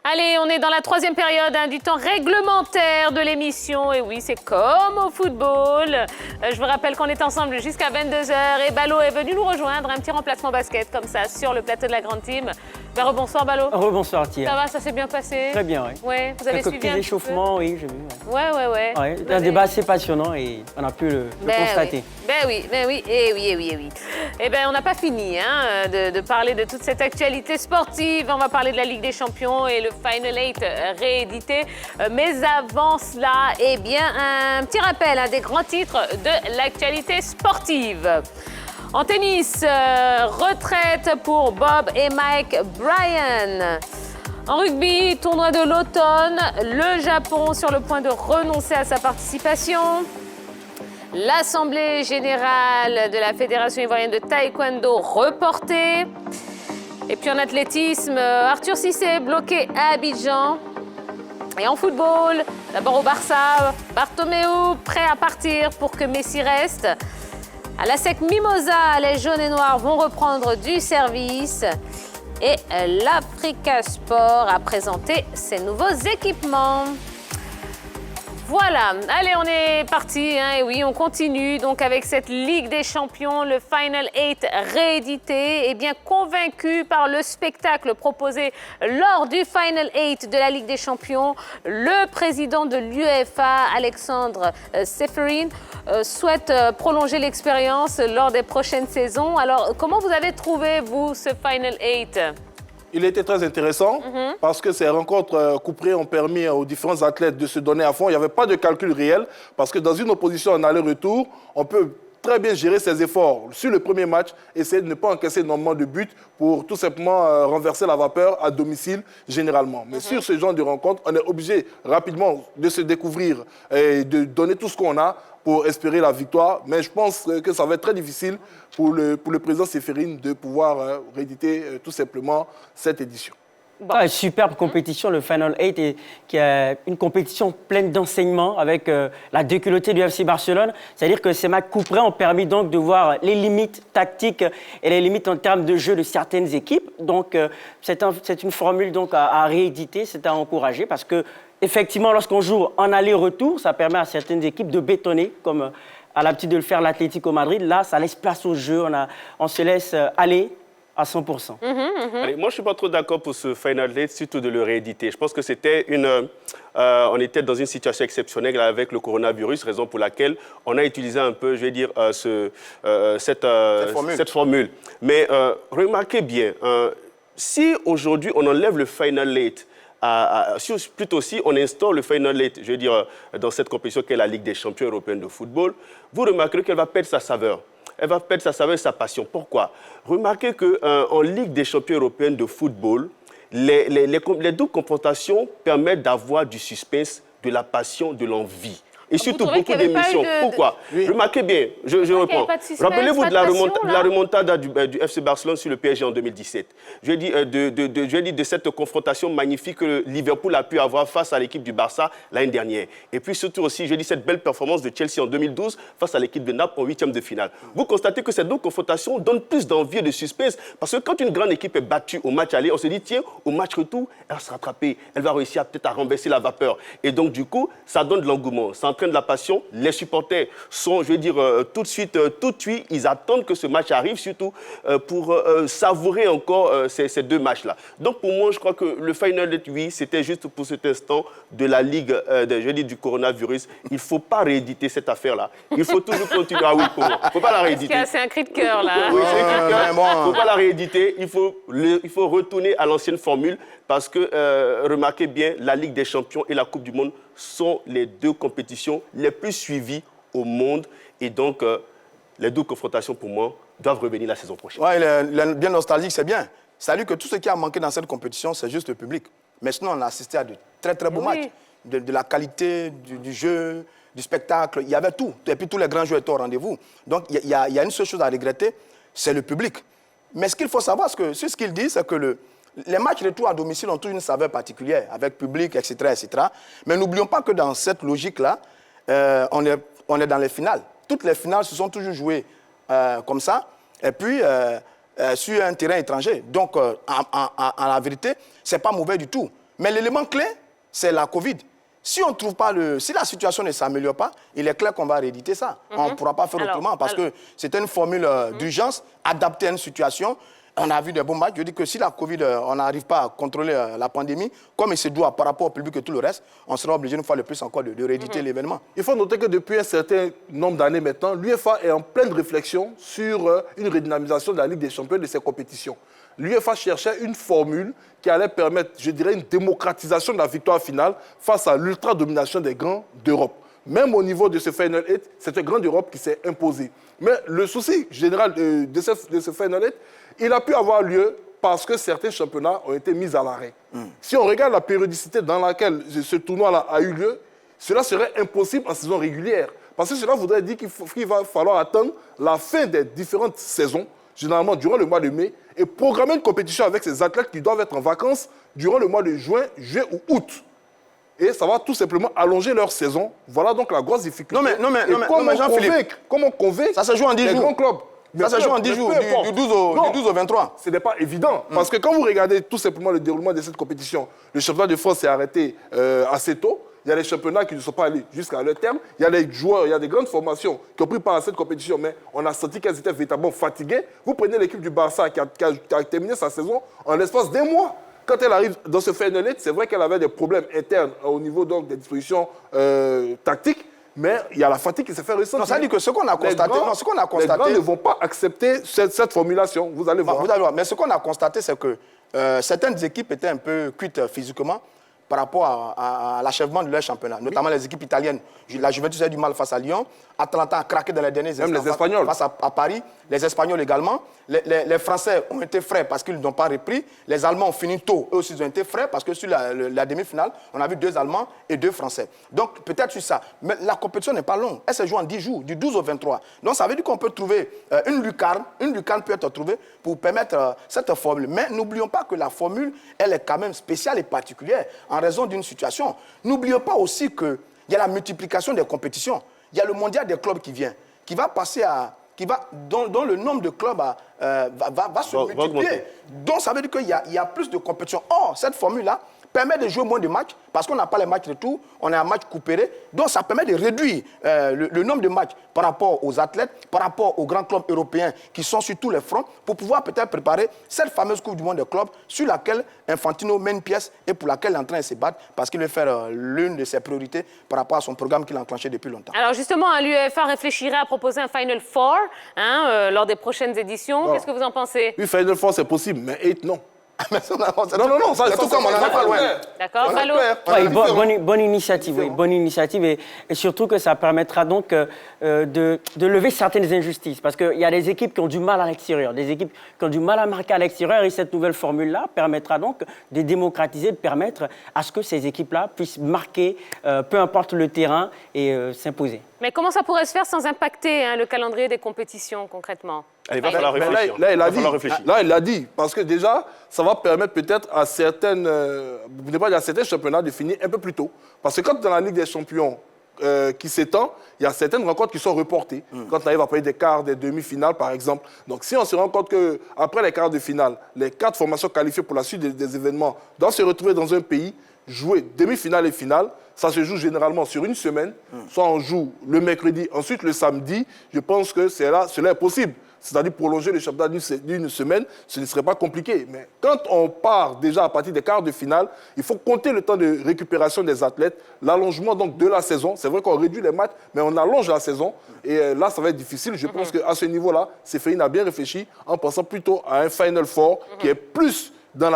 Allez, on est dans la troisième période du temps réglementaire de l'émission. Et oui, c'est comme au football. Je vous rappelle qu'on est ensemble jusqu'à 22h. Et Balo est venu nous rejoindre. Un petit remplacement basket comme ça sur le plateau de la grande team. Ben, rebonsoir Balo. Rebonsoir Thierry. Ça va, ça s'est bien passé? Très bien, oui. Ouais, vous avez Quelques suivi un petits petit peu échauffements, oui, j'ai vu. Ouais. Ouais, un débat assez passionnant et on a pu le constater. Oui. Ben oui. Eh bien, on n'a pas fini de parler de toute cette actualité sportive. On va parler de la Ligue des Champions et le Final 8 réédité. Mais avant cela, eh bien, un petit rappel des grands titres de l'actualité sportive. En tennis, retraite pour Bob et Mike Bryan. En rugby, tournoi de l'automne, le Japon sur le point de renoncer à sa participation. L'Assemblée générale de la Fédération ivoirienne de taekwondo reportée. Et puis en athlétisme, Arthur Cissé bloqué à Abidjan. Et en football, d'abord au Barça, Bartomeu prêt à partir pour que Messi reste. À la SEC Mimosa, les jaunes et noirs vont reprendre du service. Et l'Africa Sport a présenté ses nouveaux équipements. Voilà, allez, on est parti, et oui, on continue donc avec cette Ligue des Champions, le Final 8 réédité. Et bien convaincu par le spectacle proposé lors du Final 8 de la Ligue des Champions, le président de l'UEFA, Alexandre Ceferin, souhaite prolonger l'expérience lors des prochaines saisons. Alors, comment vous avez trouvé, vous, ce Final 8 ? Il était très intéressant parce que ces rencontres couperées ont permis aux différents athlètes de se donner à fond. Il n'y avait pas de calcul réel parce que dans une opposition en aller-retour, on peut très bien gérer ses efforts. Sur le premier match, essayer de ne pas encaisser énormément de buts pour tout simplement renverser la vapeur à domicile généralement. Mais sur ce genre de rencontre, on est obligé rapidement de se découvrir et de donner tout ce qu'on a pour espérer la victoire. Mais je pense que ça va être très difficile pour le président Ceferin de pouvoir rééditer tout simplement cette édition. Bon. Superbe compétition, le Final 8, qui est une compétition pleine d'enseignements avec la déculottée du FC Barcelone. C'est-à-dire que ces matchs couperés ont permis donc de voir les limites tactiques et les limites en termes de jeu de certaines équipes. Donc c'est une formule donc à rééditer, c'est à encourager parce que effectivement, lorsqu'on joue en aller-retour, ça permet à certaines équipes de bétonner, comme a l'habitude de le faire l'Atlético Madrid. Là, ça laisse place au jeu, on se laisse aller à 100%. Allez, moi, je ne suis pas trop d'accord pour ce Final 8, surtout de le rééditer. Je pense que c'était on était dans une situation exceptionnelle avec le coronavirus, raison pour laquelle on a utilisé un peu, je vais dire, cette formule. Mais remarquez bien, si aujourd'hui on enlève le Final 8, plutôt si on instaure le Final 8, je veux dire, dans cette compétition qu'est la Ligue des champions européenne de football, vous remarquerez qu'elle va perdre sa saveur. Elle va perdre sa saveur et sa passion. Pourquoi? Remarquez qu'en Ligue des champions européenne de football, les doubles confrontations permettent d'avoir du suspense, de la passion, de l'envie. Et surtout beaucoup d'émissions. Pourquoi? Remarquez bien, je reprends. Rappelez-vous de la remontada du FC Barcelone sur le PSG en 2017. Je dis de cette confrontation magnifique que Liverpool a pu avoir face à l'équipe du Barça l'année dernière. Et puis surtout aussi, je dis cette belle performance de Chelsea en 2012 face à l'équipe de Naples en huitième de finale. Vous constatez que ces deux confrontations donnent plus d'envie et de suspense parce que quand une grande équipe est battue au match aller, on se dit tiens, au match retour, elle va se rattraper, elle va réussir peut-être à renverser la vapeur. Et donc du coup, ça donne de l'engouement. De la passion, les supporters sont, je veux dire, tout de suite, ils attendent que ce match arrive, surtout pour savourer encore ces deux matchs-là. Donc pour moi, je crois que le Final 8, c'était juste pour cet instant de la Ligue, du coronavirus. Il ne faut pas rééditer cette affaire-là. Il faut toujours continuer. Ah oui, pour moi. Il ne faut pas la rééditer. C'est un cri de cœur, là. Oui, c'est un cri de cœur. Il ne faut pas la rééditer. Il faut retourner à l'ancienne formule parce que, remarquez bien, la Ligue des champions et la Coupe du monde sont les deux compétitions les plus suivies au monde. Et donc, les deux confrontations, pour moi, doivent revenir la saison prochaine. Oui, il est bien nostalgique, c'est bien. C'est-à-dire que tout ce qui a manqué dans cette compétition, c'est juste le public. Mais sinon, on a assisté à de très, très beaux matchs. De la qualité du jeu, du spectacle, il y avait tout. Et puis, tous les grands joueurs étaient au rendez-vous. Donc, il y a une seule chose à regretter, c'est le public. Mais ce qu'il faut savoir, c'est ce qu'il dit, c'est que les matchs retour à domicile ont toujours une saveur particulière, avec public, etc., etc. Mais n'oublions pas que dans cette logique-là, on est dans les finales. Toutes les finales se sont toujours jouées comme ça, et puis sur un terrain étranger. Donc, en la vérité, ce n'est pas mauvais du tout. Mais l'élément clé, c'est la Covid. Si la situation ne s'améliore pas, il est clair qu'on va rééditer ça. On ne pourra pas faire autrement parce que c'était une formule d'urgence adaptée à une situation. On a vu des bons matchs. Je dis que si la Covid, on n'arrive pas à contrôler la pandémie, comme il se doit par rapport au public et tout le reste, on sera obligé une fois de plus encore de rééditer l'événement. Il faut noter que depuis un certain nombre d'années maintenant, l'UEFA est en pleine réflexion sur une redynamisation de la Ligue des Champions et de ses compétitions. L'UEFA cherchait une formule qui allait permettre, je dirais, une démocratisation de la victoire finale face à l'ultra-domination des grands d'Europe. Même au niveau de ce Final 8, c'est un grand d'Europe qui s'est imposé. Mais le souci général de ce Final 8, il a pu avoir lieu parce que certains championnats ont été mis à l'arrêt. Si on regarde la périodicité dans laquelle ce tournoi-là a eu lieu, cela serait impossible en saison régulière. Parce que cela voudrait dire qu'il va falloir attendre la fin des différentes saisons, généralement durant le mois de mai, et programmer une compétition avec ces athlètes qui doivent être en vacances durant le mois de juin, juillet ou août. Et ça va tout simplement allonger leur saison. Voilà donc la grosse difficulté. Non mais Jean-Philippe, comment convaincre ça se joue en 10 jours. Grands clubs. Ça se joue en 10 jours, du 12 au 23. Ce n'est pas évident. Parce que quand vous regardez tout simplement le déroulement de cette compétition, le championnat de France s'est arrêté assez tôt. Il y a des championnats qui ne sont pas allés jusqu'à leur terme. Il y a des joueurs, il y a des grandes formations qui ont pris part à cette compétition, mais on a senti qu'elles étaient véritablement fatiguées. Vous prenez l'équipe du Barça qui a terminé sa saison en l'espace d'un mois. Quand elle arrive dans ce Final 8, c'est vrai qu'elle avait des problèmes internes au niveau donc, des dispositions tactiques, mais il y a la fatigue qui s'est fait ressentir. Non, ça dit que ce qu'on a constaté... Les grands ne vont pas accepter cette formulation. Vous allez voir. Vous allez voir. Mais ce qu'on a constaté, c'est que certaines équipes étaient un peu cuites physiquement par rapport à l'achèvement de leur championnat, notamment les équipes italiennes. La Juventus a eu du mal face à Lyon. Atalanta a craqué dans les derniers instants. Même les Espagnols. Face à Paris. Les Espagnols également. Les Français ont été frais parce qu'ils n'ont pas repris. Les Allemands ont fini tôt. Eux aussi, ils ont été frais parce que sur la demi-finale, on a vu 2 Allemands et 2 Français. Donc, peut-être sur ça. Mais la compétition n'est pas longue. Elle se joue en 10 jours, du 12 au 23. Donc, ça veut dire qu'on peut trouver une lucarne. Une lucarne peut être trouvée pour permettre cette formule. Mais n'oublions pas que la formule, elle est quand même spéciale et particulière en raison d'une situation. N'oublions pas aussi qu'il y a la multiplication des compétitions. Il y a le mondial des clubs qui vient, qui va passer à... dont le nombre de clubs va se multiplier. Donc, ça veut dire qu'il y a plus de compétitions. Or, cette formule-là permet de jouer moins de matchs, parce qu'on n'a pas les matchs de tout, on a un match coupéré. Donc, ça permet de réduire le nombre de matchs par rapport aux athlètes, par rapport aux grands clubs européens qui sont sur tous les fronts, pour pouvoir peut-être préparer cette fameuse Coupe du Monde des clubs sur laquelle Infantino met une pièce et pour laquelle il est en train de se battre, parce qu'il veut faire l'une de ses priorités par rapport à son programme qu'il a enclenché depuis longtemps. Alors justement, l'UEFA réfléchirait à proposer un Final Four lors des prochaines éditions. Qu'est-ce que vous en pensez? Oui, Final Four, c'est possible, mais 8, non. Non, ça, tout comme on n'en est pas loin. D'accord, Fallot. Bonne initiative, oui, bonne initiative et surtout que ça permettra donc de lever certaines injustices parce qu'il y a des équipes qui ont du mal à l'extérieur, des équipes qui ont du mal à marquer à l'extérieur et cette nouvelle formule-là permettra donc de démocratiser, de permettre à ce que ces équipes-là puissent marquer peu importe le terrain et s'imposer. Mais comment ça pourrait se faire sans impacter le calendrier des compétitions concrètement? Il va falloir réfléchir. Là, il l'a dit. Parce que déjà, ça va permettre peut-être à certains championnats de finir un peu plus tôt. Parce que quand dans la Ligue des Champions qui s'étend, il y a certaines rencontres qui sont reportées. Quand on arrive à parler des quarts, des demi-finales, par exemple. Donc, si on se rend compte qu'après les quarts de finale, les 4 formations qualifiées pour la suite des événements doivent se retrouver dans un pays, jouer demi-finale et finale, ça se joue généralement sur une semaine. Soit on joue le mercredi, ensuite le samedi. Je pense que cela est possible. C'est-à-dire prolonger le championnat d'une semaine, ce ne serait pas compliqué. Mais quand on part déjà à partir des quarts de finale, il faut compter le temps de récupération des athlètes, l'allongement donc de la saison. C'est vrai qu'on réduit les matchs, mais on allonge la saison. Et là, ça va être difficile. Je pense qu'à ce niveau-là, Seferi a bien réfléchi en pensant plutôt à un Final Four qui est plus dans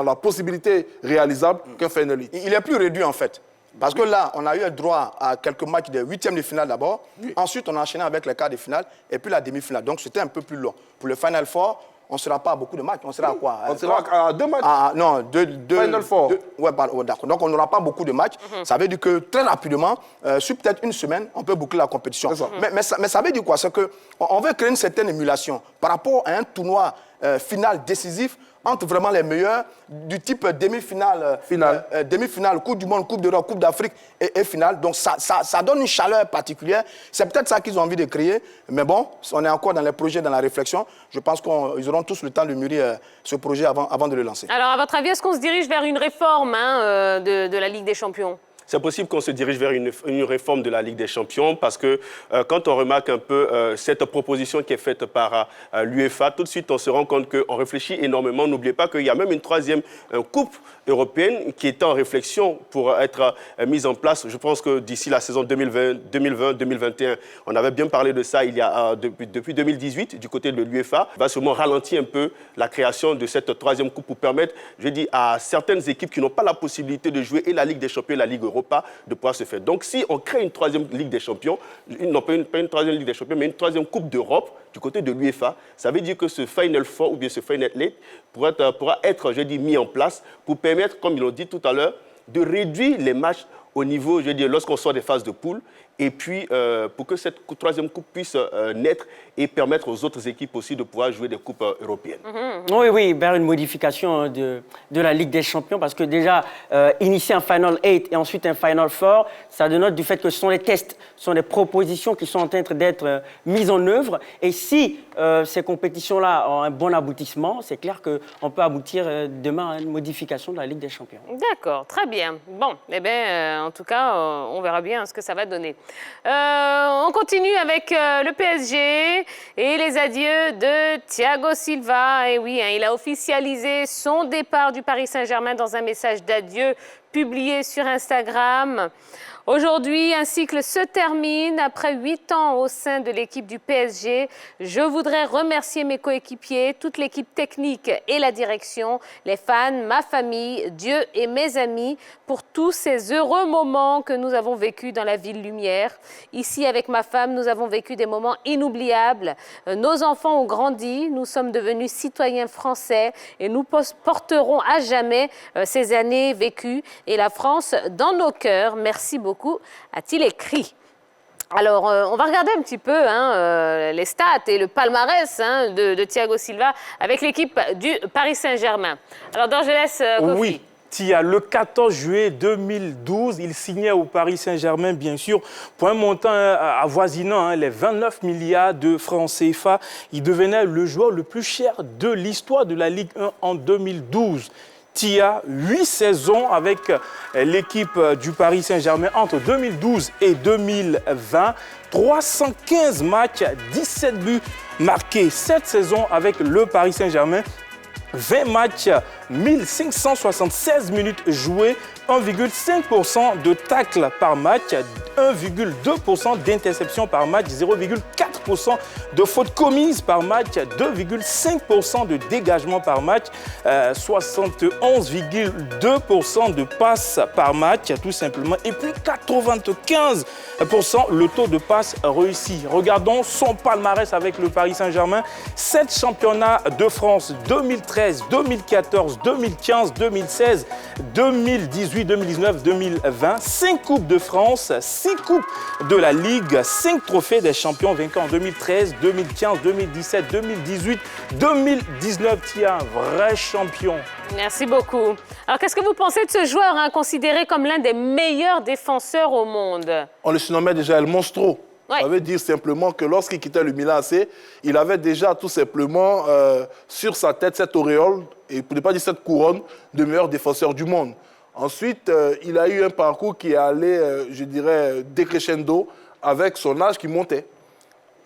la possibilité réalisable qu'un Final 8. Il est plus réduit en fait. Parce que là, on a eu droit à quelques matchs de 8e de finale d'abord. Oui. Ensuite, on a enchaîné avec les quarts de finale et puis la demi-finale. Donc, c'était un peu plus long. Pour le Final Four, on ne sera pas à beaucoup de matchs. On sera à quoi? On sera à 2 matchs. Non, deux Final Four. Ouais, d'accord. Donc, on n'aura pas beaucoup de matchs. Ça veut dire que très rapidement, sur peut-être une semaine, on peut boucler la compétition. Mais ça veut dire quoi? C'est qu'on veut créer une certaine émulation par rapport à un tournoi finale décisive entre vraiment les meilleurs, du type demi-finale, demi-finale, Coupe du Monde, Coupe d'Europe, Coupe d'Afrique et finale. Donc ça donne une chaleur particulière. C'est peut-être ça qu'ils ont envie de créer. Mais bon, on est encore dans les projets, dans la réflexion. Je pense qu'ils auront tous le temps de mûrir ce projet avant de le lancer. Alors, à votre avis, est-ce qu'on se dirige vers une réforme de la Ligue des Champions ? C'est possible qu'on se dirige vers une réforme de la Ligue des Champions parce que quand on remarque un peu cette proposition qui est faite par l'UEFA, tout de suite on se rend compte qu'on réfléchit énormément. N'oubliez pas qu'il y a même une troisième coupe européenne qui est en réflexion pour être mise en place. Je pense que d'ici la saison 2020-2021, on avait bien parlé de ça il y a depuis 2018 du côté de l'UEFA. Va sûrement ralentir un peu la création de cette troisième coupe pour permettre, je dis, à certaines équipes qui n'ont pas la possibilité de jouer et la Ligue des Champions et la Ligue Europa de pouvoir se faire. Donc, si on crée une troisième Ligue des Champions, non pas une troisième Ligue des Champions, mais une troisième Coupe d'Europe du côté de l'UEFA, ça veut dire que ce Final Four ou bien ce Final Eight pourra être, je dis, mis en place pour permettre, comme ils l'ont dit tout à l'heure, de réduire les matchs au niveau, je veux dire, lorsqu'on sort des phases de poule, et puis pour que cette troisième coupe puisse naître et permettre aux autres équipes aussi de pouvoir jouer des coupes européennes. Oui, vers une modification de la Ligue des Champions, parce que déjà, initier un Final 8 et ensuite un Final 4, ça dénote du fait que ce sont des tests, ce sont des propositions qui sont en train d'être mises en œuvre. Et si ces compétitions-là ont un bon aboutissement, c'est clair qu'on peut aboutir demain à une modification de la Ligue des Champions. D'accord, très bien. Bon, eh bien, en tout cas, on verra bien ce que ça va donner. On continue avec le PSG et les adieux de Thiago Silva. Et oui, il a officialisé son départ du Paris Saint-Germain dans un message d'adieu publié sur Instagram. Aujourd'hui, un cycle se termine. Après 8 ans au sein de l'équipe du PSG, je voudrais remercier mes coéquipiers, toute l'équipe technique et la direction, les fans, ma famille, Dieu et mes amis pour tous ces heureux moments que nous avons vécus dans la ville lumière. Ici, avec ma femme, nous avons vécu des moments inoubliables. Nos enfants ont grandi, nous sommes devenus citoyens français et nous porterons à jamais ces années vécues et la France dans nos cœurs. Merci beaucoup, a-t-il écrit. Alors, on va regarder un petit peu les stats et le palmarès de Thiago Silva avec l'équipe du Paris Saint-Germain. Alors, Dorgelès, Kofi. Oui. Tia, le 14 juillet 2012, il signait au Paris Saint-Germain, bien sûr, pour un montant avoisinant les 29 milliards de francs CFA. Il devenait le joueur le plus cher de l'histoire de la Ligue 1 en 2012. Tia, 8 saisons avec l'équipe du Paris Saint-Germain entre 2012 et 2020. 315 matchs, 17 buts marqués. 7 saisons avec le Paris Saint-Germain. 20 matchs, 1576 minutes jouées, 1,5% de tacles par match, 1,2% d'interceptions par match, 0,4% de fautes commises par match, 2,5% de dégagement par match, 71,2% de passes par match, tout simplement, et puis 95% le taux de passes réussi. Regardons son palmarès avec le Paris Saint-Germain. 7 championnats de France 2013, 2014, 2015, 2016, 2018, 2019, 2020, 5 Coupes de France, 6 Coupes de la Ligue, 5 trophées des champions vaincus en 2013, 2015, 2017, 2018, 2019. Tiens, vrai champion. Merci beaucoup. Alors, qu'est-ce que vous pensez de ce joueur considéré comme l'un des meilleurs défenseurs au monde? On le surnommait déjà El Monstro. Ouais. Ça veut dire simplement que lorsqu'il quittait le Milan AC, il avait déjà tout simplement sur sa tête cette auréole, et pour ne pas dire cette couronne, de meilleur défenseur du monde. Ensuite, il a eu un parcours qui est allé, je dirais, décrescendo avec son âge qui montait.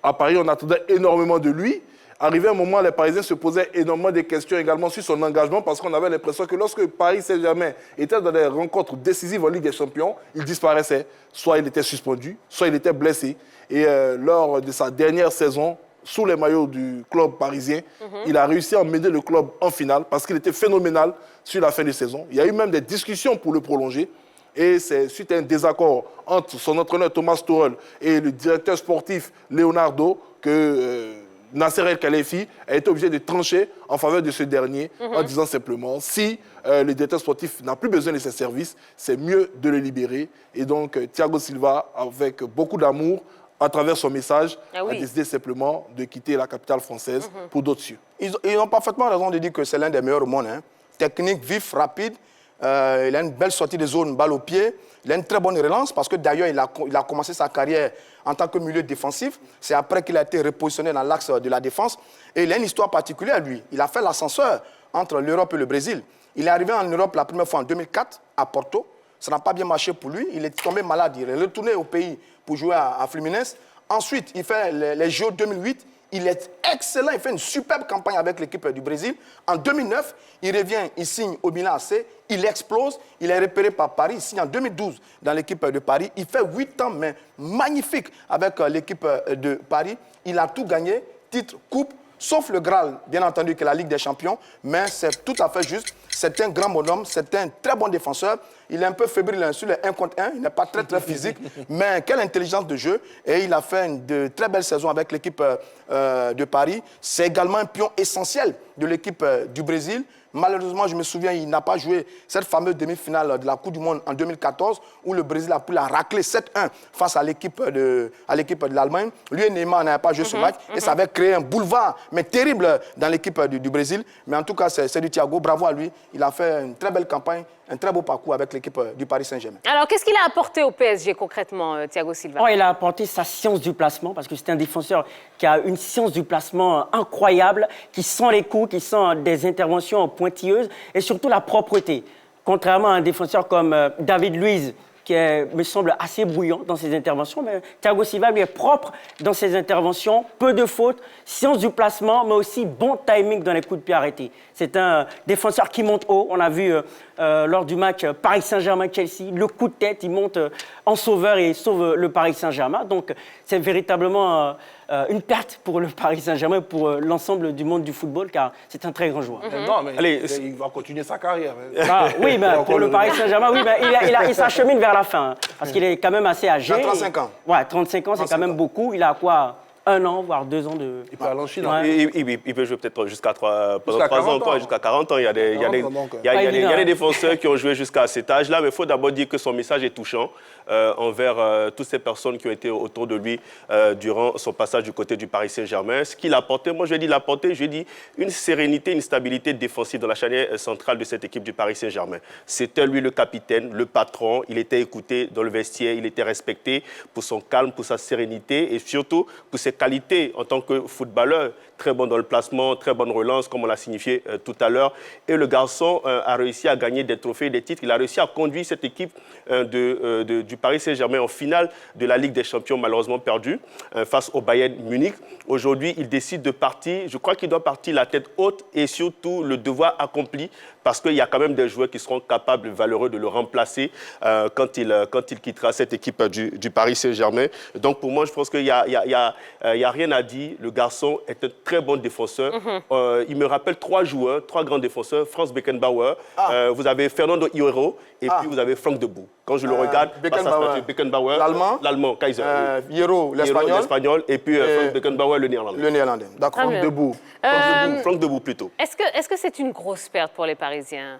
À Paris, on attendait énormément de lui. Arrivé un moment, les Parisiens se posaient énormément de questions également sur son engagement parce qu'on avait l'impression que lorsque Paris Saint-Germain était dans des rencontres décisives en Ligue des Champions, il disparaissait. Soit il était suspendu, soit il était blessé. Et lors de sa dernière saison, sous les maillots du club parisien, il a réussi à emmener le club en finale parce qu'il était phénoménal sur la fin de saison. Il y a eu même des discussions pour le prolonger. Et c'est suite à un désaccord entre son entraîneur Thomas Tuchel et le directeur sportif Leonardo que Nasser El-Khelaifi a été obligé de trancher en faveur de ce dernier en disant simplement si le directeur sportif n'a plus besoin de ses services, c'est mieux de le libérer. Et donc Thiago Silva, avec beaucoup d'amour, à travers son message, Ah oui. a décidé simplement de quitter la capitale française pour d'autres cieux. Ils ont parfaitement raison de dire que c'est l'un des meilleurs au monde. Hein. Technique, vif, rapide. Il a une belle sortie de zone, balle au pied. Il a une très bonne relance parce que d'ailleurs, il a commencé sa carrière en tant que milieu défensif. C'est après qu'il a été repositionné dans l'axe de la défense. Et il a une histoire particulière, lui. Il a fait l'ascenseur entre l'Europe et le Brésil. Il est arrivé en Europe la première fois en 2004 à Porto. Ça n'a pas bien marché pour lui. Il est tombé malade. Il est retourné au pays pour jouer à Fluminense. Ensuite, il fait les Jeux 2008. Il est excellent. Il fait une superbe campagne avec l'équipe du Brésil. En 2009, il revient, il signe au Milan AC. Il explose. Il est repéré par Paris. Il signe en 2012 dans l'équipe de Paris. Il fait 8 ans, mais magnifique avec l'équipe de Paris. Il a tout gagné, titre, coupe, sauf le Graal, bien entendu, que la Ligue des Champions. Mais c'est tout à fait juste. C'est un grand bonhomme. C'est un très bon défenseur. Il est un peu fébrile sur les 1 contre 1. Il n'est pas très physique. Mais quelle intelligence de jeu. Et il a fait de très belles saisons avec l'équipe de Paris. C'est également un pion essentiel de l'équipe du Brésil. Malheureusement, je me souviens, il n'a pas joué cette fameuse demi-finale de la Coupe du Monde en 2014 où le Brésil a pu la racler 7-1 face à l'équipe de l'Allemagne. Lui et Neymar n'avaient pas joué ce match et ça avait créé un boulevard, mais terrible dans l'équipe du Brésil. Mais en tout cas, c'est du Thiago. Bravo à lui. Il a fait une très belle campagne, un très beau parcours avec l'équipe du Paris Saint-Germain. Alors, qu'est-ce qu'il a apporté au PSG concrètement, Thiago Silva? Il a apporté sa science du placement parce que c'est un défenseur qui a une science du placement incroyable, qui sent les coups, qui sent des interventions pointilleuses et surtout la propreté. Contrairement à un défenseur comme David Luiz, qui me semble assez bruyant dans ses interventions, mais Thiago Silva lui est propre dans ses interventions, peu de fautes, science du placement, mais aussi bon timing dans les coups de pied arrêtés. C'est un défenseur qui monte haut. On l'a vu lors du match Paris Saint-Germain-Chelsea, le coup de tête, il monte en sauveur et il sauve le Paris Saint-Germain. Donc c'est véritablement une perte pour le Paris Saint-Germain, pour l'ensemble du monde du football, car c'est un très grand joueur. Non, mais Allez, il va continuer sa carrière. Oui, mais pour le Paris Saint-Germain, oui, mais il s'achemine vers la fin, hein, parce qu'il est quand même assez âgé. Il a 35 ans. Ouais, 35 ans, c'est quand même beaucoup. Il a quoi, 1 an, voire 2 ans de... Il peut aller en Chine. Ouais. Il peut jouer peut-être jusqu'à 3 Jusqu'à 40 ans, ans. jusqu'à 40 ans. Il y a des défenseurs qui ont joué jusqu'à cet âge-là, mais il faut d'abord dire que son message est touchant envers toutes ces personnes qui ont été autour de lui durant son passage du côté du Paris Saint-Germain. Ce qu'il a apporté, moi je dis une sérénité, une stabilité défensive dans la charnière centrale de cette équipe du Paris Saint-Germain. C'était lui le capitaine, le patron, il était écouté dans le vestiaire, il était respecté pour son calme, pour sa sérénité et surtout pour ses qualités en tant que footballeur, très bon dans le placement, très bonne relance, comme on l'a signifié tout à l'heure. Et le garçon a réussi à gagner des trophées, des titres. Il a réussi à conduire cette équipe du Paris Saint-Germain en finale de la Ligue des Champions, malheureusement perdue, face au Bayern Munich. Aujourd'hui, il décide de partir. Je crois qu'il doit partir la tête haute et surtout le devoir accompli, parce qu'il y a quand même des joueurs qui seront capables, valeureux de le remplacer quand il quittera cette équipe du Paris Saint-Germain. Donc pour moi, je pense qu'il n'y a rien à dire. Le garçon est un très bon défenseur. Il me rappelle 3 joueurs, 3 grands défenseurs. Franz Beckenbauer, vous avez Fernando Hierro et puis vous avez Franck Debout. Quand je le regarde, Beckenbauer, l'Allemand, Kaiser. Hierro, l'espagnol, et puis Franz Beckenbauer, le néerlandais. Le néerlandais, d'accord. Très bien. Debout. Franck Debout plutôt. Est-ce que c'est une grosse perte pour les Parisiens?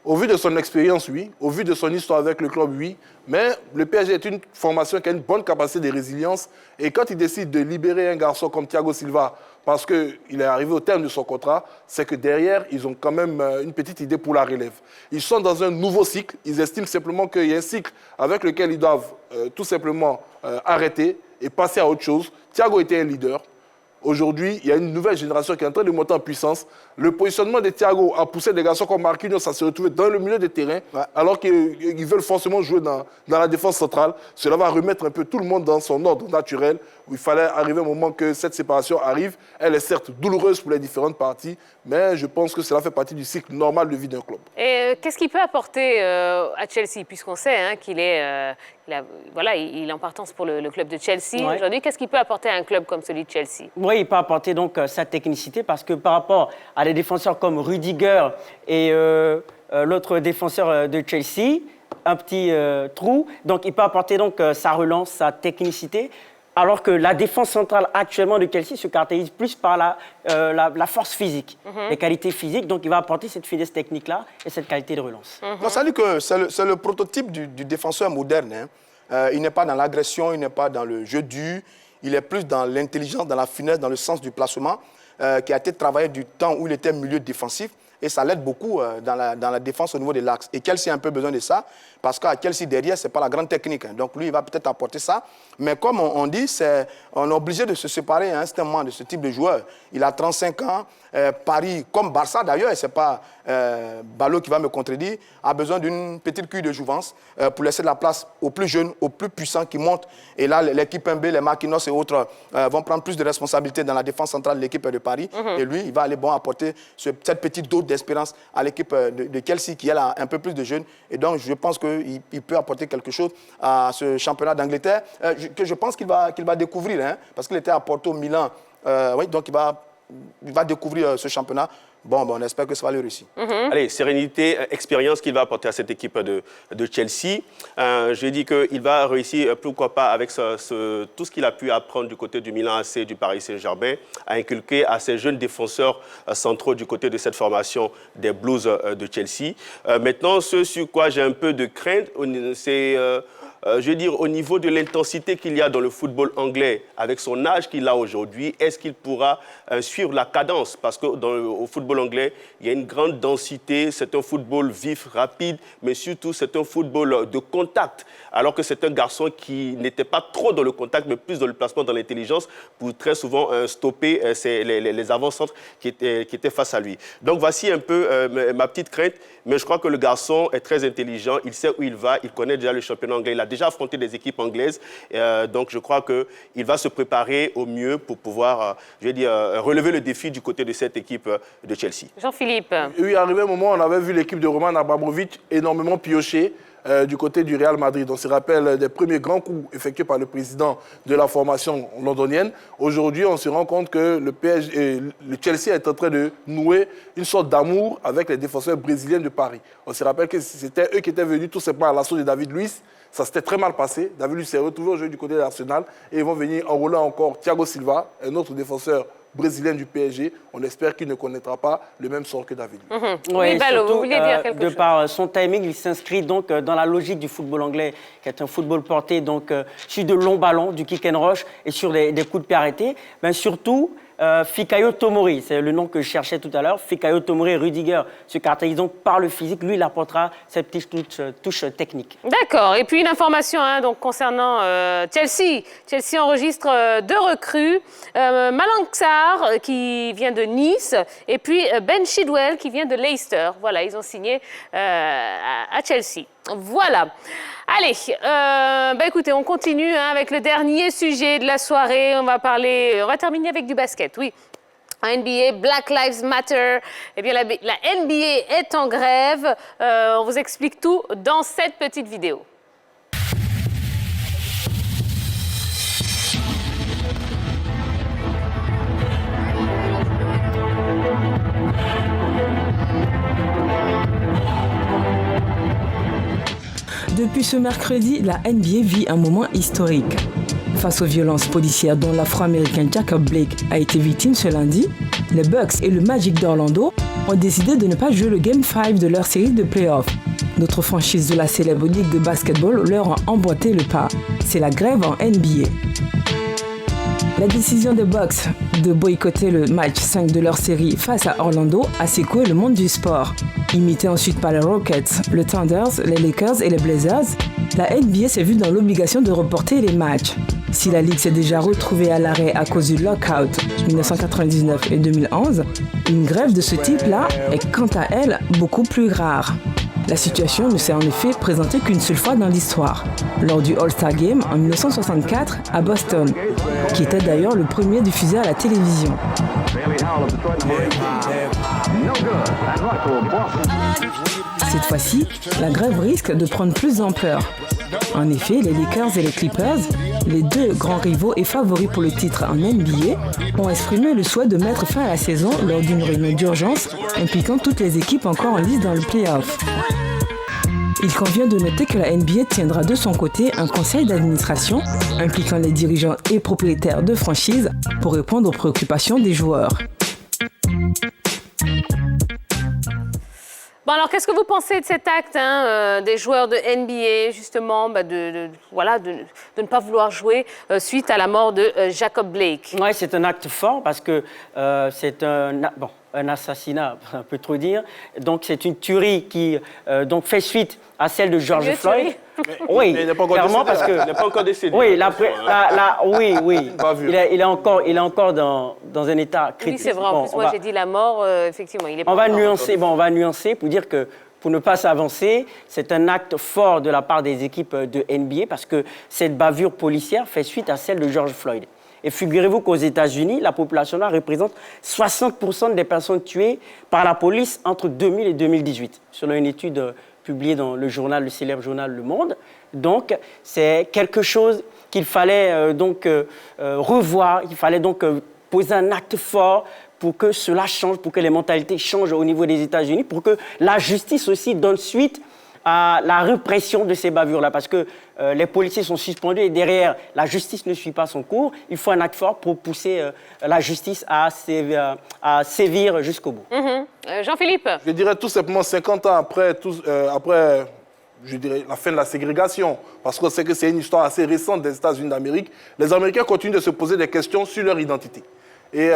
Au vu de son expérience, oui. Au vu de son histoire avec le club, oui. Mais le PSG est une formation qui a une bonne capacité de résilience. Et quand il décide de libérer un garçon comme Thiago Silva, parce qu'il est arrivé au terme de son contrat, c'est que derrière, ils ont quand même une petite idée pour la relève. Ils sont dans un nouveau cycle. Ils estiment simplement qu'il y a un cycle avec lequel ils doivent tout simplement arrêter et passer à autre chose. Thiago était un leader. Aujourd'hui, il y a une nouvelle génération qui est en train de monter en puissance. Le positionnement de Thiago a poussé des garçons comme Marquinhos à se retrouver dans le milieu des terrains, alors qu'ils veulent forcément jouer dans la défense centrale. Cela va remettre un peu tout le monde dans son ordre naturel, où il fallait arriver un moment que cette séparation arrive. Elle est certes douloureuse pour les différentes parties, mais je pense que cela fait partie du cycle normal de vie d'un club. Et qu'est-ce qu'il peut apporter à Chelsea, puisqu'on sait qu'il est, il est en partance pour le club de Chelsea aujourd'hui. Qu'est-ce qu'il peut apporter à un club comme celui de Chelsea? Oui, il peut apporter donc sa technicité parce que par rapport à des défenseurs comme Rudiger et l'autre défenseur de Chelsea, un petit trou, donc il peut apporter donc sa relance, sa technicité. Alors que la défense centrale actuellement de Chelsea se caractérise plus par la force physique, les qualités physiques. Donc, il va apporter cette finesse technique-là et cette qualité de relance. Non, ça dit que c'est le prototype du défenseur moderne. Hein. Il n'est pas dans l'agression, il n'est pas dans le jeu dur. Il est plus dans l'intelligence, dans la finesse, dans le sens du placement, qui a été travaillé du temps où il était milieu défensif. Et ça l'aide beaucoup dans la défense au niveau de l'axe. Et Chelsea a un peu besoin de ça, parce qu'à Chelsea, derrière, ce n'est pas la grande technique. Hein. Donc lui, il va peut-être apporter ça. Mais comme on dit, on est obligé de se séparer à un certain moment de ce type de joueur. Il a 35 ans. Paris, comme Barça d'ailleurs, et ce n'est pas Ballot qui va me contredire, a besoin d'une petite cuille de jouvence pour laisser de la place aux plus jeunes, aux plus puissants qui montent. Et là, l'équipe MB, les Marquinhos et autres vont prendre plus de responsabilités dans la défense centrale de l'équipe de Paris. Et lui, il va aller apporter cette petite dose d'espérance à l'équipe de Chelsea qui, elle, a un peu plus de jeunes. Et donc, je pense qu'il peut apporter quelque chose à ce championnat d'Angleterre que je pense qu'il va découvrir, hein, parce qu'il était à Porto, Milan. Oui, donc il va découvrir ce championnat. Bon, on espère que ça va le réussir. Allez, sérénité, expérience qu'il va apporter à cette équipe de Chelsea. Je dis qu'il va réussir, pourquoi pas, avec tout ce qu'il a pu apprendre du côté du Milan AC, du Paris Saint-Germain, à inculquer à ces jeunes défenseurs centraux du côté de cette formation des Blues de Chelsea. Maintenant, ce sur quoi j'ai un peu de crainte, c'est... je veux dire, au niveau de l'intensité qu'il y a dans le football anglais, avec son âge qu'il a aujourd'hui, est-ce qu'il pourra suivre la cadence? Parce qu'au football anglais, il y a une grande densité, c'est un football vif, rapide, mais surtout c'est un football de contact, alors que c'est un garçon qui n'était pas trop dans le contact, mais plus dans le placement, dans l'intelligence, pour très souvent stopper les avant-centres qui étaient face à lui. Donc voici un peu ma petite crainte, mais je crois que le garçon est très intelligent, il sait où il va, il connaît déjà le championnat anglais, il a déjà affronté des équipes anglaises, donc je crois qu'il va se préparer au mieux pour pouvoir, je vais dire, relever le défi du côté de cette équipe de Chelsea. Jean-Philippe. Oui, arrivé un moment, on avait vu l'équipe de Roman Abramovich énormément piocher du côté du Real Madrid. On se rappelle des premiers grands coups effectués par le président de la formation londonienne. Aujourd'hui, on se rend compte que le Chelsea est en train de nouer une sorte d'amour avec les défenseurs brésiliens de Paris. On se rappelle que c'était eux qui étaient venus tout simplement à l'assaut de David Luiz. Ça s'était très mal passé. David Luiz s'est retrouvé au jeu du côté de l'Arsenal et ils vont venir enrôler encore Thiago Silva, un autre défenseur brésilien du PSG. On espère qu'il ne connaîtra pas le même sort que David Luiz. Oui, Ballot, vous vouliez dire quelque chose? De par son timing, il s'inscrit donc dans la logique du football anglais, qui est un football porté donc, sur de longs ballons, du kick and rush et sur des coups de pied arrêtés. Mais surtout, Fikayo Tomori, c'est le nom que je cherchais tout à l'heure. Fikayo Tomori et Rudiger se caractérisent donc par le physique. Lui, il apportera cette petite touche technique. D'accord. Et puis une information donc, concernant Chelsea. Chelsea enregistre 2 recrues. Malang Sarr qui vient de Nice et puis Ben Chilwell qui vient de Leicester. Voilà, ils ont signé à Chelsea. Voilà. Allez, écoutez, on continue avec le dernier sujet de la soirée. On va terminer avec du basket, oui. NBA, Black Lives Matter. Eh bien, la NBA est en grève. On vous explique tout dans cette petite vidéo. Depuis ce mercredi, la NBA vit un moment historique. Face aux violences policières dont l'Afro-Américain Jacob Blake a été victime ce lundi, les Bucks et le Magic d'Orlando ont décidé de ne pas jouer le Game 5 de leur série de playoffs. D'autres franchises de la célèbre ligue de basketball leur ont emboîté le pas. C'est la grève en NBA. La décision des Bucks de boycotter le match 5 de leur série face à Orlando a secoué le monde du sport. Imitée ensuite par les Rockets, le Thunders, les Lakers et les Blazers, la NBA s'est vue dans l'obligation de reporter les matchs. Si la Ligue s'est déjà retrouvée à l'arrêt à cause du lockout 1999 et 2011, une grève de ce type-là est quant à elle beaucoup plus rare. La situation ne s'est en effet présentée qu'une seule fois dans l'histoire, lors du All-Star Game en 1964 à Boston, qui était d'ailleurs le premier diffusé à la télévision. Cette fois-ci, la grève risque de prendre plus d'ampleur. En effet, les Lakers et les Clippers, les 2 grands rivaux et favoris pour le titre en NBA, ont exprimé le souhait de mettre fin à la saison lors d'une réunion d'urgence impliquant toutes les équipes encore en lice dans le play-off. Il convient de noter que la NBA tiendra de son côté un conseil d'administration impliquant les dirigeants et propriétaires de franchises pour répondre aux préoccupations des joueurs. Bon, alors, qu'est-ce que vous pensez de cet acte des joueurs de NBA, justement, de ne pas vouloir jouer suite à la mort de Jacob Blake? Oui, c'est un acte fort parce que c'est un assassinat, on peut trop dire. Donc, c'est une tuerie qui donc fait suite à celle de George Floyd. Oui, clairement parce que... Il n'est pas encore décédé. Oui, il est encore dans un état critique. Oui, c'est vrai. En plus, moi, j'ai dit la mort, effectivement. Il est pas on va nuancer pour dire que pour ne pas s'avancer, c'est un acte fort de la part des équipes de NBA parce que cette bavure policière fait suite à celle de George Floyd. Et figurez-vous qu'aux États-Unis, la population noire représente 60% des personnes tuées par la police entre 2000 et 2018, selon une étude publiée dans le célèbre journal Le Monde. Donc, c'est quelque chose qu'il fallait revoir, il fallait donc poser un acte fort pour que cela change, pour que les mentalités changent au niveau des États-Unis, pour que la justice aussi donne suite à la répression de ces bavures-là, parce que les policiers sont suspendus et derrière, la justice ne suit pas son cours. Il faut un acte fort pour pousser la justice à sévir jusqu'au bout. Jean-Philippe? Je dirais tout simplement 50 ans après je dirais, la fin de la ségrégation, parce qu'on sait que c'est une histoire assez récente des États-Unis d'Amérique, les Américains continuent de se poser des questions sur leur identité. Et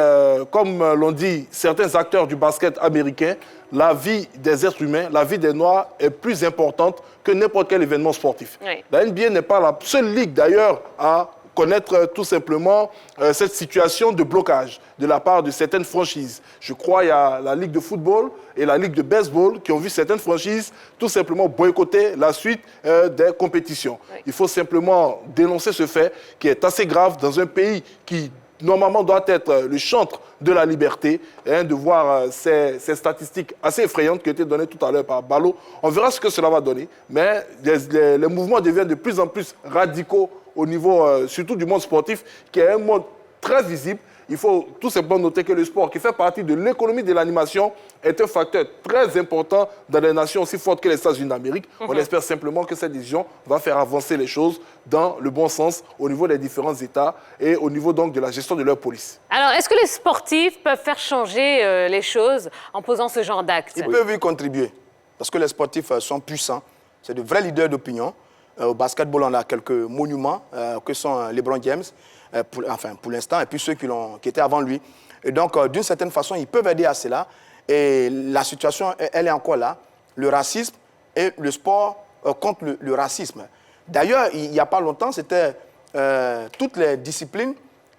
comme l'ont dit certains acteurs du basket américain, la vie des êtres humains, la vie des Noirs est plus importante que n'importe quel événement sportif. Oui. La NBA n'est pas la seule ligue d'ailleurs à connaître tout simplement cette situation de blocage de la part de certaines franchises. Je crois qu'il y a la Ligue de football et la Ligue de baseball qui ont vu certaines franchises tout simplement boycotter la suite des compétitions. Oui. Il faut simplement dénoncer ce fait qui est assez grave dans un pays qui normalement doit être le chantre de la liberté, de voir ces statistiques assez effrayantes qui ont été données tout à l'heure par Balo. On verra ce que cela va donner, mais les mouvements deviennent de plus en plus radicaux au niveau, surtout du monde sportif, qui est un monde très visible. Il faut tout simplement noter que le sport, qui fait partie de l'économie de l'animation, est un facteur très important dans des nations aussi fortes que les États-Unis d'Amérique. On espère simplement que cette décision va faire avancer les choses dans le bon sens au niveau des différents États et au niveau donc de la gestion de leur police. Alors, est-ce que les sportifs peuvent faire changer les choses en posant ce genre d'actes? Ils peuvent y contribuer, parce que les sportifs sont puissants. C'est de vrais leaders d'opinion. Au basketball, on a quelques monuments que sont LeBron James, pour l'instant, et puis ceux qui étaient avant lui. Et donc, d'une certaine façon, ils peuvent aider à cela. Et la situation, elle est encore là. Le racisme et le sport contre le racisme. D'ailleurs, il n'y a pas longtemps, c'était toutes les disciplines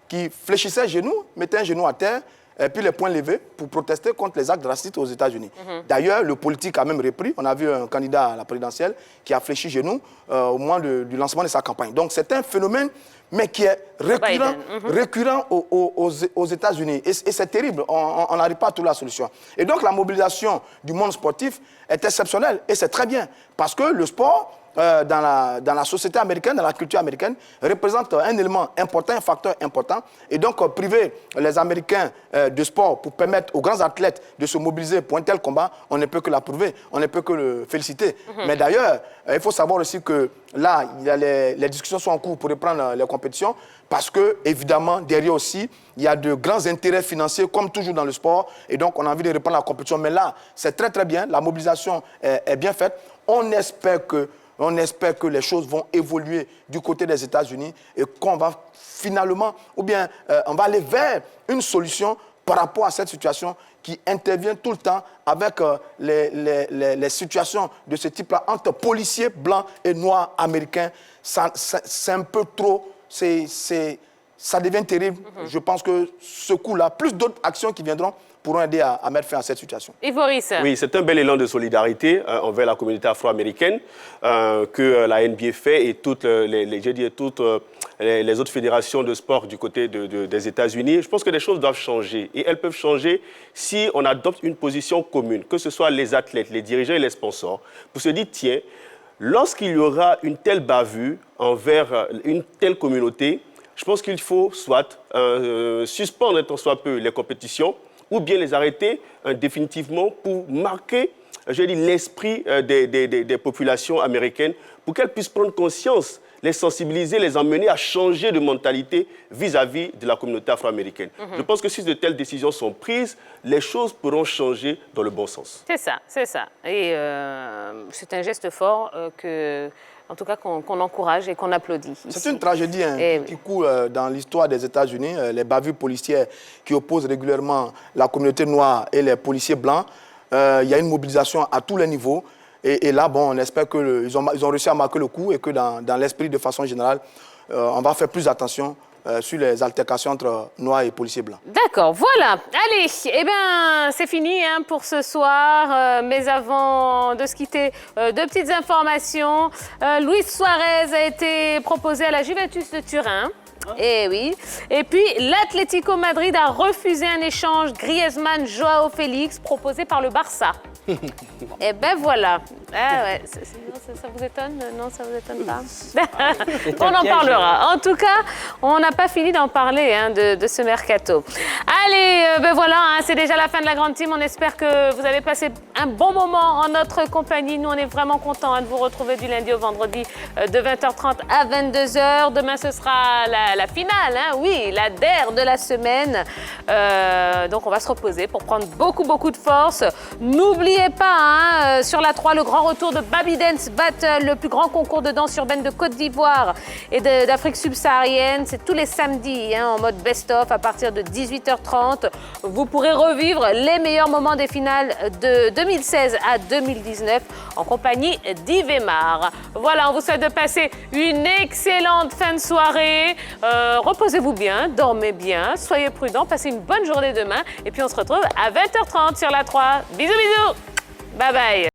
qui fléchissaient les genoux, mettaient un genou à terre, et puis les poings levés pour protester contre les actes racistes aux États-Unis. D'ailleurs, le politique a même repris. On a vu un candidat à la présidentielle qui a fléchi genou au moment du lancement de sa campagne. Donc, c'est un phénomène, mais qui est récurrent aux États-Unis. Et c'est terrible. On n'arrive pas à trouver la solution. Et donc, la mobilisation du monde sportif est exceptionnelle. Et c'est très bien. Parce que le sport, dans la société américaine, dans la culture américaine, représente un élément important, un facteur important. Et donc, priver les Américains de sport pour permettre aux grands athlètes de se mobiliser pour un tel combat, on ne peut que l'approuver, on ne peut que le féliciter. Mais d'ailleurs, il faut savoir aussi que là, les discussions sont en cours pour reprendre les compétitions, parce que, évidemment, derrière aussi, il y a de grands intérêts financiers, comme toujours dans le sport, et donc on a envie de reprendre la compétition. Mais là, c'est très très bien, la mobilisation est bien faite. On espère que les choses vont évoluer du côté des États-Unis et qu'on va finalement, ou bien on va aller vers une solution par rapport à cette situation qui intervient tout le temps avec les situations de ce type-là entre policiers blancs et noirs américains. C'est un peu trop, ça devient terrible. Je pense que ce coup-là, plus d'autres actions qui viendront, pourront aider à mettre fin à cette situation. Ivoris. Oui, c'est un bel élan de solidarité envers la communauté afro-américaine que la NBA fait et toutes les autres fédérations de sport du côté des États-Unis. Je pense que les choses doivent changer et elles peuvent changer si on adopte une position commune, que ce soit les athlètes, les dirigeants et les sponsors, pour se dire, tiens, lorsqu'il y aura une telle bavure envers une telle communauté, je pense qu'il faut soit suspendre un tant soit peu les compétitions, ou bien les arrêter définitivement pour marquer, je dis, l'esprit des populations américaines, pour qu'elles puissent prendre conscience les sensibiliser, les emmener à changer de mentalité vis-à-vis de la communauté afro-américaine. Je pense que si de telles décisions sont prises, les choses pourront changer dans le bon sens. C'est ça, c'est ça. Et c'est un geste fort en tout cas qu'on encourage et qu'on applaudit. C'est une tragédie qui coule dans l'histoire des États-Unis, les bavures policières qui opposent régulièrement la communauté noire et les policiers blancs. Il y a une mobilisation à tous les niveaux. Et là, bon, on espère qu'ils ont réussi à marquer le coup et que dans l'esprit, de façon générale, on va faire plus attention sur les altercations entre noirs et policiers blancs. D'accord, voilà. Allez, eh bien, c'est fini pour ce soir. Mais avant de se quitter, deux petites informations. Luis Suarez a été proposé à la Juventus de Turin. Eh oui. Et puis, l'Atlético Madrid a refusé un échange Griezmann-Joao Félix proposé par le Barça. Et ben voilà. Ah ouais, ça vous étonne? Non, ça vous étonne pas? On en parlera. En tout cas, on n'a pas fini d'en parler de ce mercato. Allez, ben voilà, c'est déjà la fin de la grande team. On espère que vous avez passé un bon moment en notre compagnie. Nous, on est vraiment contents de vous retrouver du lundi au vendredi de 20h30 à 22h. Demain, ce sera la finale, oui, la DER de la semaine. Donc, on va se reposer pour prendre beaucoup de force. N'oubliez pas, sur la 3, le grand retour de Baby Dance Battle, le plus grand concours de danse urbaine de Côte d'Ivoire et d'Afrique subsaharienne. C'est tous les samedis, en mode best-of à partir de 18h30. Vous pourrez revivre les meilleurs moments des finales de 2016 à 2019 en compagnie d'Yvemar. Voilà, on vous souhaite de passer une excellente fin de soirée. Reposez-vous bien, dormez bien, soyez prudents, passez une bonne journée demain. Et puis on se retrouve à 20h30 sur la 3. Bisous, bisous. Bye bye.